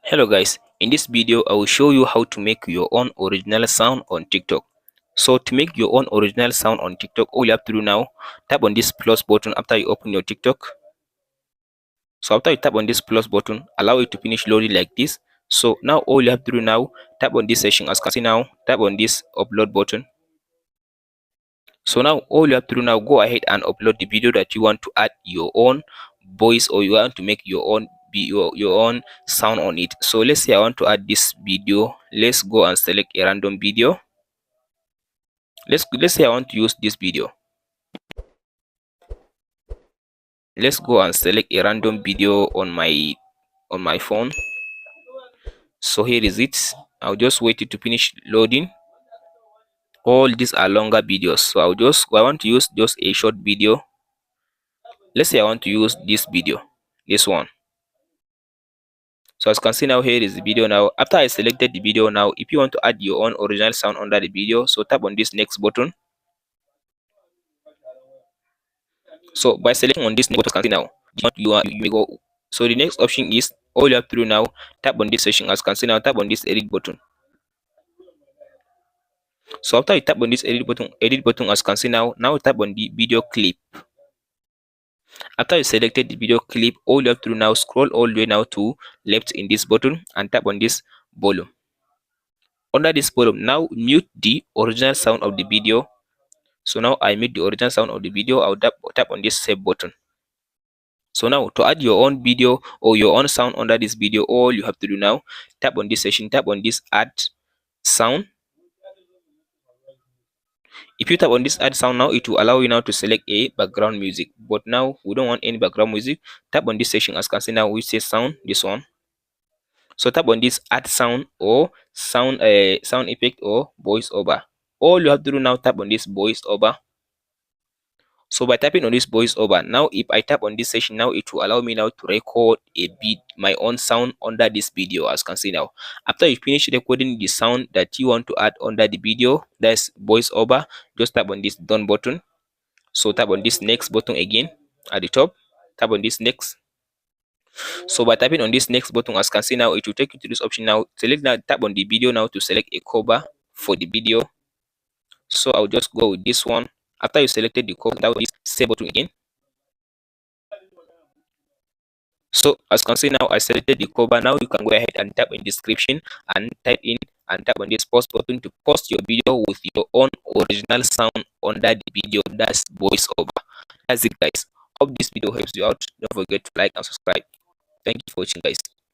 Hello guys, in this video I will show you how to make your own original sound on TikTok. So to make your own original sound on TikTok, all you have to do now, tap on this plus button after you open your TikTok. So after you tap on this plus button, allow it to finish loading like this. So now all you have to do now, tap on this section as you can see now, tap on this upload button. So now all you have to do now, go ahead and upload the video that you want to add your own voice, or you want to make your own your own sound on it. So let's say I want to add this video. Let's go and select a random video. Let's say I want to use this video. Let's go and select a random video on my phone. So here is it. I'll just wait it to finish loading. All these are longer videos, so I want to use just a short video. Let's say I want to use this video, this one. So as you can see now, here is the video now. After I selected the video now, if you want to add your own original sound under the video, so tap on this next button. So by selecting on this next button, you can see now you may go. So the next option is, all you have to do now, tap on this section. As you can see now, tap on this edit button. So after you tap on this edit button as you can see now tap on the video clip. After you selected the video clip, all you have to do now, scroll all the way now to left in this button and tap on this volume. Under this volume, now mute the original sound of the video. So now I mute the original sound of the video. I'll tap on this save button. So now to add your own video or your own sound under this video, all you have to do now, tap on this section, tap on this add sound. If you tap on this add sound now, it will allow you now to select a background music. But now we don't want any background music. Tap on this section as you can see now, we say sound, this one. So tap on this add sound or sound effect or voiceover. All you have to do now, tap on this voiceover. So by tapping on this voiceover, now if I tap on this section now, it will allow me now to record a beat, my own sound under this video. As you can see now, after you finish recording the sound that you want to add under the video, that's voiceover, just tap on this done button. So tap on this next button again at the top, tap on this next. So by tapping on this next button, as you can see now, it will take you to this option now. Select now, tap on the video now to select a cover for the video. So I'll just go with this one. After you selected the cover, tap on this save button again. So as you can see now, I selected the cover. Now you can go ahead and tap in description and type in and tap on this post button to post your video with your own original sound under the video. That's voiceover. That's it guys. Hope this video helps you out. Don't forget to like and subscribe. Thank you for watching guys.